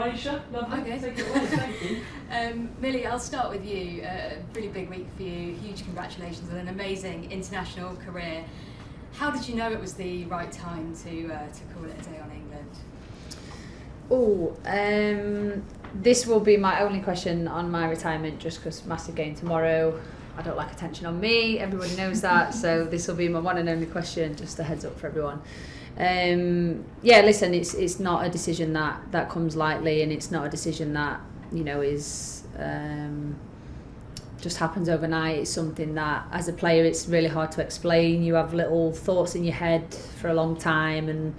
Croatia. Lovely. Okay. Take it away. Thank you. Millie, I'll start with you. Really big week for you. Huge congratulations on an amazing international career. How did you know it was the right time to call it a day on England? This will be my only question on my retirement, just because massive game tomorrow. I don't like attention on me, everybody knows that, so this will be my one and only question, just a heads up for everyone. Listen, it's not a decision that comes lightly, and it's not a decision that, you know, is just happens overnight. It's something that, as a player, it's really hard to explain. You have little thoughts in your head for a long time, and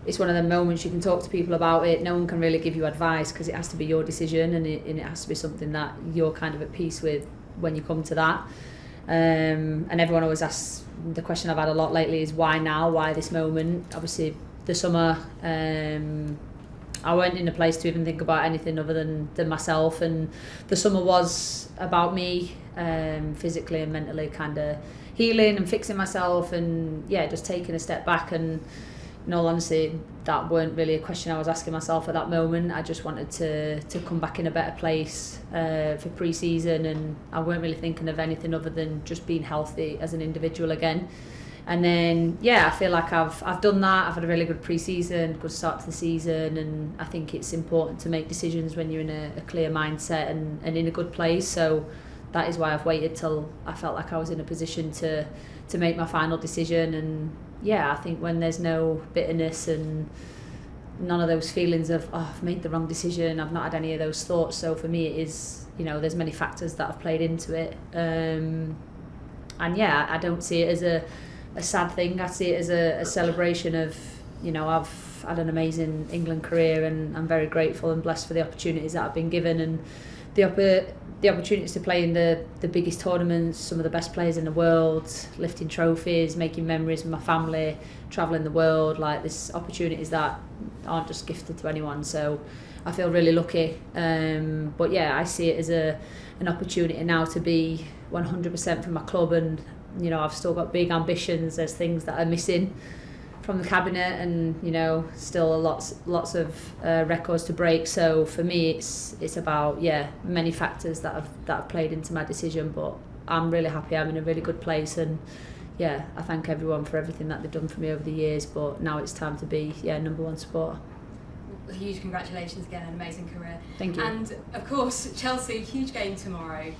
it's one of the moments you can talk to people about it. No one can really give you advice because it has to be your decision, and it has to be something that you're kind of at peace with when you come to that. And everyone always asks, the question I've had a lot lately is why now, why this moment? Obviously the summer, I weren't in a place to even think about anything other than myself, and the summer was about me, physically and mentally kind of healing and fixing myself, and just taking a step back. And in all honesty, that weren't really a question I was asking myself at that moment. I just wanted to come back in a better place for pre-season, and I weren't really thinking of anything other than just being healthy as an individual again. And then I feel like I've done that. I've had a really good pre-season, good start to the season, and I think it's important to make decisions when you're in a clear mindset and in a good place. So that is why I've waited till I felt like I was in a position to make my final decision. And I think when there's no bitterness and none of those feelings of, I've made the wrong decision, I've not had any of those thoughts. So for me, it is, there's many factors that have played into it. I don't see it as a sad thing. I see it as a celebration of, I've had an amazing England career, and I'm very grateful and blessed for the opportunities that I've been given, and the opportunities to play in the biggest tournaments, some of the best players in the world, lifting trophies, making memories with my family, travelling the world. Like, there's opportunities that aren't just gifted to anyone, so I feel really lucky. I see it as an opportunity now to be 100% for my club, and I've still got big ambitions. There's things that are missing from the cabinet, and still lots of records to break. So for me, it's about many factors that have played into my decision. But I'm really happy. I'm in a really good place, and I thank everyone for everything that they've done for me over the years. But now it's time to be number one supporter. Huge congratulations again, an amazing career. Thank you. And of course, Chelsea, huge game tomorrow.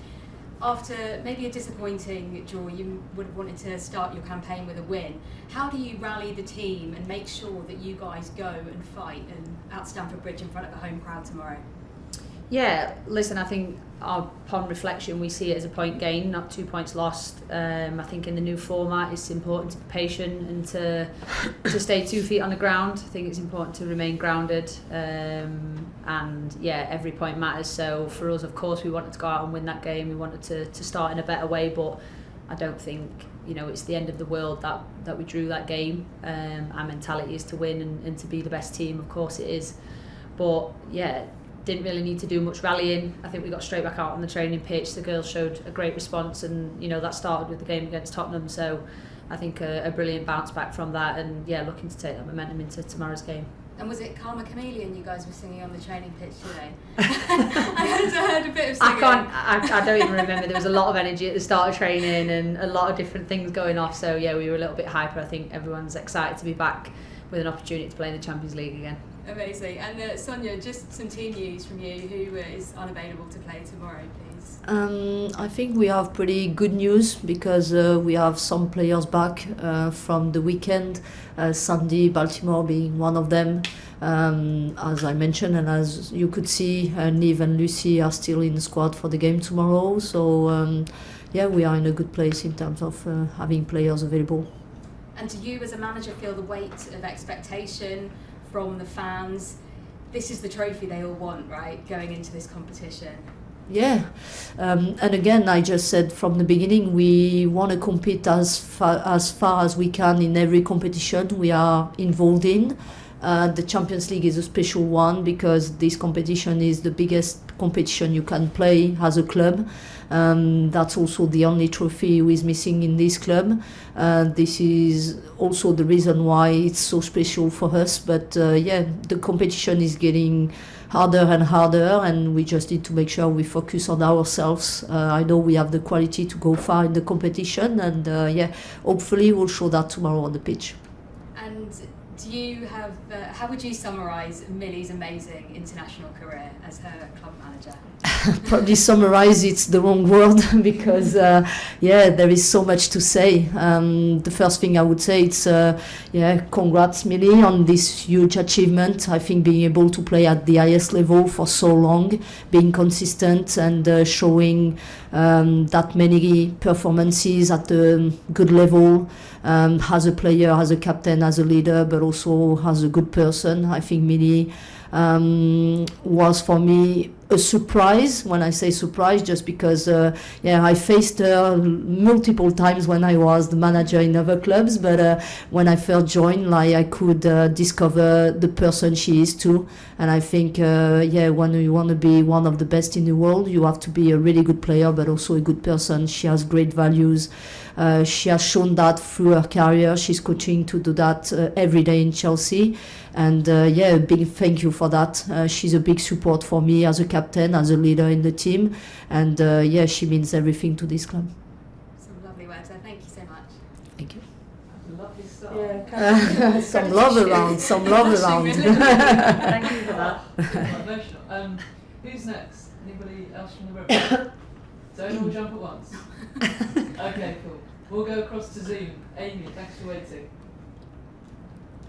After maybe a disappointing draw, you would have wanted to start your campaign with a win. How do you rally the team and make sure that you guys go and fight and at Stamford Bridge in front of a home crowd tomorrow? Listen, I think upon reflection we see it as a point gain, not 2 points lost. I think in the new format it's important to be patient and to stay 2 feet on the ground. I think it's important to remain grounded, every point matters. So for us, of course, we wanted to go out and win that game. We wanted to start in a better way, but I don't think it's the end of the world that we drew that game. Our mentality is to win and to be the best team, of course it is, but didn't really need to do much rallying. I think we got straight back out on the training pitch. The girls showed a great response, and that started with the game against Tottenham. So I think a brilliant bounce back from that, and looking to take that momentum into tomorrow's game. And was it Karma Chameleon you guys were singing on the training pitch today? I heard a bit of singing. I don't even remember. There was a lot of energy at the start of training and a lot of different things going off. So we were a little bit hyper. I think everyone's excited to be back with an opportunity to play in the Champions League again. Amazing. And Sonia, just some team news from you. Who is unavailable to play tomorrow, please? I think we have pretty good news because we have some players back from the weekend. Sandy, Baltimore being one of them, as I mentioned, and as you could see, Niv and Lucy are still in the squad for the game tomorrow. So we are in a good place in terms of having players available. And do you as a manager feel the weight of expectation from the fans? This is the trophy they all want, right, going into this competition? And again, I just said from the beginning, we want to compete as far as we can in every competition we are involved in. The Champions League is a special one because this competition is the biggest competition you can play as a club. That's also the only trophy who is missing in this club. This is also the reason why it's so special for us. But the competition is getting harder and harder, and we just need to make sure we focus on ourselves. I know we have the quality to go far in the competition, and hopefully we'll show that tomorrow on the pitch. And do you have, how would you summarise Millie's amazing international career as her club manager? Probably summarize it's the wrong word because there is so much to say. The first thing I would say it's congrats Millie on this huge achievement. I think being able to play at the highest level for so long, being consistent and showing that many performances at a good level, as a player, as a captain, as a leader, but also as a good person. I think Millie was for me a surprise. When I say surprise, just because I faced her multiple times when I was the manager in other clubs, but when I first joined, I could discover the person she is too. And I think when you want to be one of the best in the world, you have to be a really good player but also a good person. She has great values. She has shown that through her career. She's coaching to do that every day in Chelsea, and a big thank you for that. She's a big support for me as a captain, as a leader in the team, and she means everything to this club. Some lovely words, so thank you so much. Thank you. Lovely stuff. Yeah, Some love around, some love around. Thank you for that. Emotional. Who's next? Anybody else from the room? Don't all jump at once. Okay, cool. We'll go across to Zoom. Amy, thanks for waiting.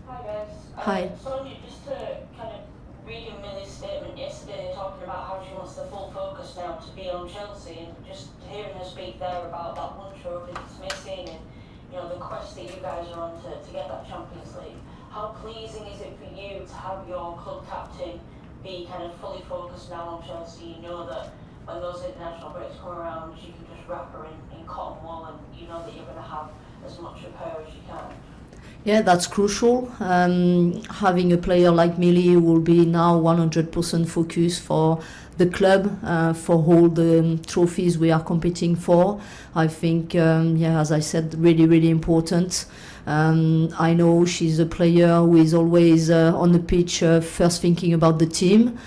Hi guys. Hi. Sonia, just to kind of read Millie's statement yesterday, talking about how she wants the full focus now to be on Chelsea, and just hearing her speak there about that one trophy that's missing, and the quest that you guys are on to get that Champions League. How pleasing is it for you to have your club captain be kind of fully focused now on Chelsea? You know that when those international breaks come around, you can just wrap her in cotton wool, and you know that you're going to have as much of her as you can. Yeah, that's crucial. Having a player like Millie who will be now 100% focused for the club, for all the trophies we are competing for. I think, as I said, really, really important. I know she's a player who is always on the pitch first thinking about the team.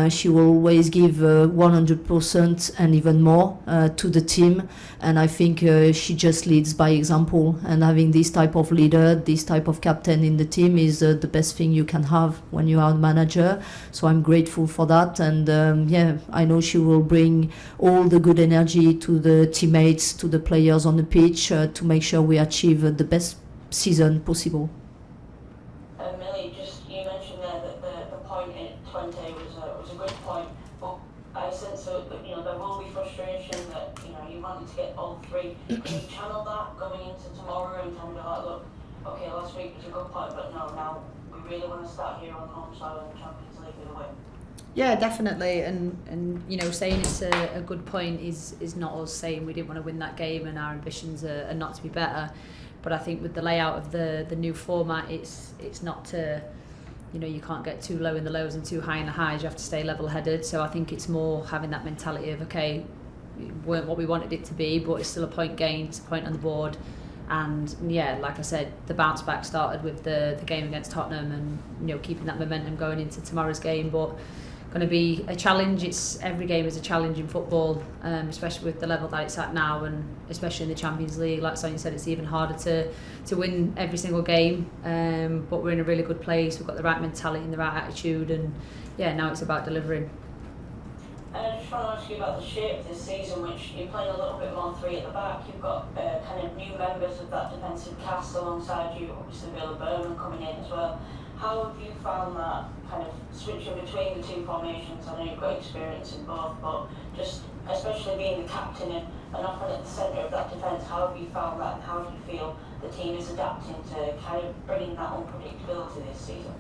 She will always give 100% and even more to the team, and I think she just leads by example, and having this type of leader, this type of captain in the team is the best thing you can have when you are a manager. So I'm grateful for that, and I know she will bring all the good energy to the teammates, to the players on the pitch, to make sure we achieve the best season possible. Millie, just you mentioned there that the point in 20 was a good point, but I sense that there will be frustration that you wanted to get all three. Can you channel that going into tomorrow and kind of be like, look, okay, last week was a good point, but no, now we really want to start here on home soil in the Champions League with a win. Yeah, definitely, and saying it's a good point is not us saying we didn't want to win that game and our ambitions are not to be better. But I think with the layout of the new format, it's not to, you can't get too low in the lows and too high in the highs. You have to stay level-headed. So I think it's more having that mentality of, okay, it weren't what we wanted it to be, but it's still a point gained, it's a point on the board. And like I said, the bounce back started with the game against Tottenham, and keeping that momentum going into tomorrow's game. But going to be a challenge. Every game is a challenge in football, especially with the level that it's at now, and especially in the Champions League. Like Sonia said, it's even harder to win every single game, but we're in a really good place. We've got the right mentality and the right attitude, and now it's about delivering. And I just want to ask you about the shape of this season, which you're playing a little bit more three at the back. You've got kind of new members of that defensive cast alongside you, obviously Bill Berman coming in as well. How have you found that kind of switching between the two formations? I know you've got experience in both, but just especially being the captain and often at the centre of that defence, how have you found that, and how do you feel the team is adapting to kind of bringing that unpredictability this season?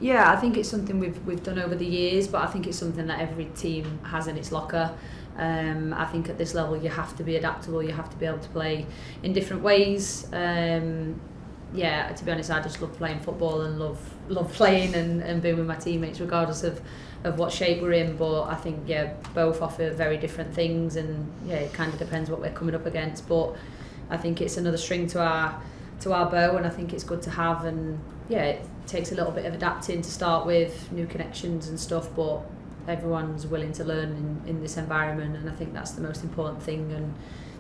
Yeah, I think it's something we've done over the years, but I think it's something that every team has in its locker. I think at this level you have to be adaptable, you have to be able to play in different ways. To be honest, I just love playing football and love playing and being with my teammates regardless of what shape we're in. But I think both offer very different things, and it kind of depends what we're coming up against. But I think it's another string to our bow, and I think it's good to have. And takes a little bit of adapting to start with, new connections and stuff, but everyone's willing to learn in this environment, and I think that's the most important thing. And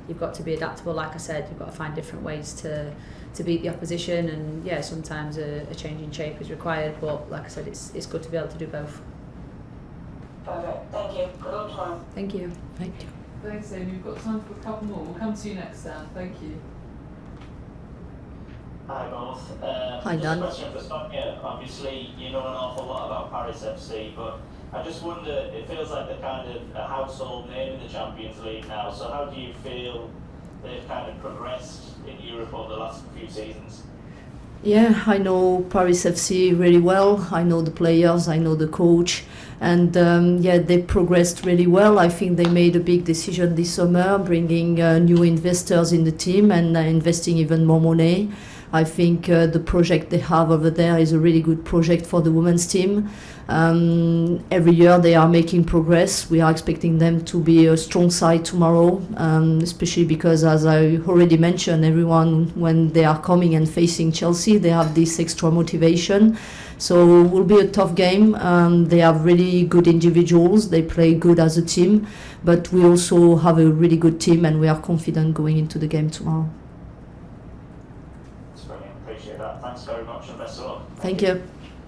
you've got to be adaptable, like I said, you've got to find different ways to beat the opposition, and yeah, sometimes a change in shape is required, but like I said, it's good to be able to do both. Perfect. Thank you. Good luck tomorrow. Thank you. Thank you. Thanks, Amy. We've got time for a couple more. We'll come to you next, Dan. Thank you. Hi both. Hi, Dan. Just a question for Sonia. Obviously, you know an awful lot about Paris FC, but I just wonder, it feels like they're kind of a household name in the Champions League now, so how do you feel they've kind of progressed in Europe over the last few seasons? Yeah, I know Paris FC really well. I know the players, I know the coach, and yeah, they progressed really well. I think they made a big decision this summer, bringing new investors in the team and investing even more money. I think the project they have over there is a really good project for the women's team. Every year they are making progress. We are expecting them to be a strong side tomorrow, especially because, as I already mentioned, everyone, when they are coming and facing Chelsea, they have this extra motivation. So it will be a tough game. They have really good individuals. They play good as a team, but we also have a really good team, and we are confident going into the game tomorrow. That's brilliant. Appreciate that. Thanks very much, and best of luck. Thank you.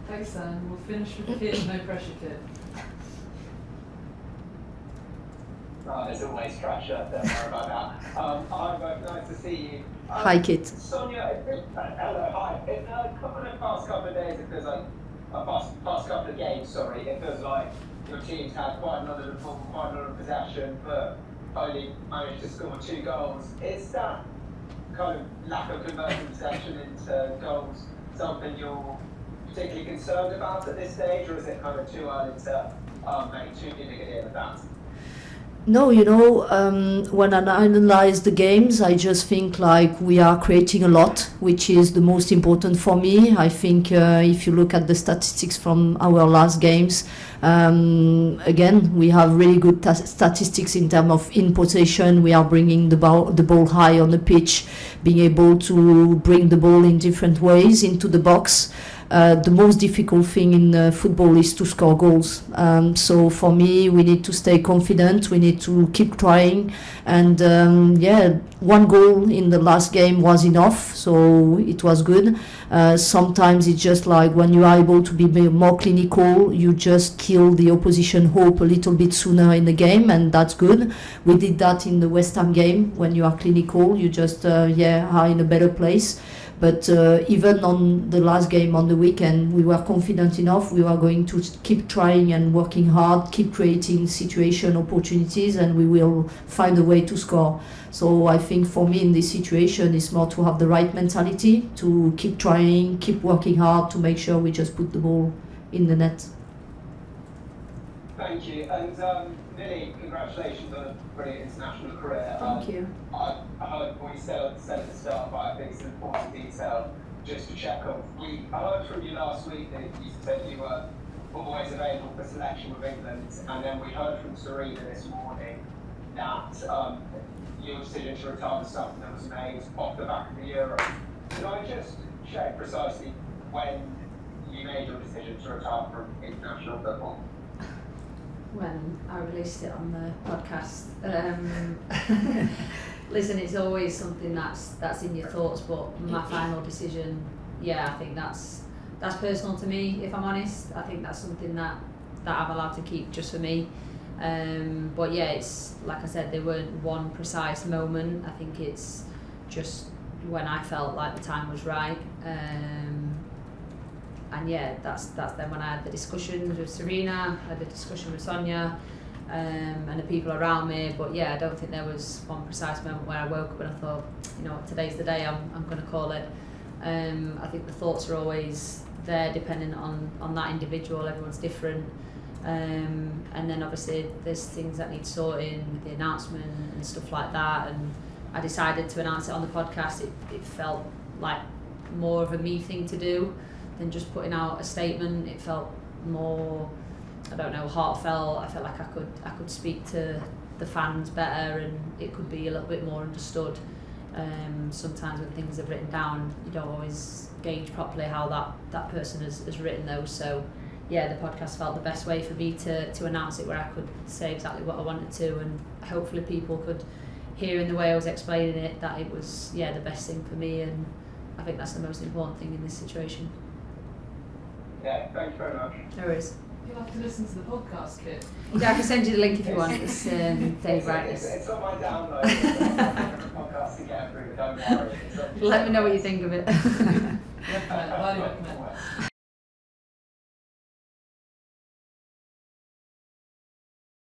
Thanks, Dan. We'll finish with Kit. No pressure, Kit. There's always pressure, don't worry about that. Hi, both, nice to see you. Hi, Kit. Sonia, hello, hi. In a past couple of days, it feels like, past couple of games, sorry, it feels like your team's had quite a lot of the ball, quite a lot of possession, but only managed to score 2 goals. Is that kind of lack of converting possession into goals something you're particularly concerned about at this stage, or is it kind of too early to make too big a deal of that? No, you know, when I analyze the games, I just think like we are creating a lot, which is the most important for me. I think if you look at the statistics from our last games, again, we have really good statistics in terms of in possession. We are bringing the ball high on the pitch, being able to bring the ball in different ways into the box. The most difficult thing in football is to score goals. So for me, we need to stay confident. We need to keep trying. And yeah, 1 goal in the last game was enough, so it was good. Sometimes it's just like when you are able to be more clinical, you just kill the opposition hope a little bit sooner in the game, and that's good. We did that in the West Ham game. When you are clinical, you just yeah, are in a better place. But even on the last game on the weekend, we were confident enough. We were going to keep trying and working hard, keep creating situation opportunities, and we will find a way to score. So I think for me in this situation, it's more to have the right mentality, to keep trying, keep working hard, to make sure we just put the ball in the net. Thank you. And Millie, congratulations on a brilliant international career. Thank you. I heard what you said at the start, but I think it's an important detail just to check on. I heard from you last week that you said you were always available for selection with England, and then we heard from Serena this morning that your decision to retire was something that was made off the back of the Euro. Can I just check precisely when you made your decision to retire from international football? When I released it on the podcast. Listen, it's always something that's in your thoughts, but my final decision, yeah, I think that's personal to me, if I'm honest. I think that's something that I'm allowed to keep just for me. But yeah, it's like I said, there weren't one precise moment. I think it's just when I felt like the time was right. And yeah, that's then when I had the discussions with Serena, I had the discussion with Sonia, and the people around me. But yeah, I don't think there was one precise moment where I woke up and I thought, you know, today's the day, I'm going to call it. I think the thoughts are always there depending on that individual. Everyone's different. And then obviously there's things that need sorting with the announcement and stuff like that. And I decided to announce it on the podcast. It felt like more of a me thing to do than just putting out a statement. It felt more, I don't know, heartfelt. I felt like I could speak to the fans better, and it could be a little bit more understood Sometimes when things are written down, you don't always gauge properly how that person has written those. So yeah, the podcast felt the best way for me to announce it, where I could say exactly what I wanted to, and hopefully people could hear in the way I was explaining it that it was the best thing for me, and I think that's the most important thing in this situation. Yeah, thank you very much. No worries. You'll have to listen to the podcast, Kit. Yeah, I can send you the link if you want. It's Dave Brightness. It's on my download. It's on my podcast to get through, don't worry. Let me know what you think of it. Recommend, highly recommend.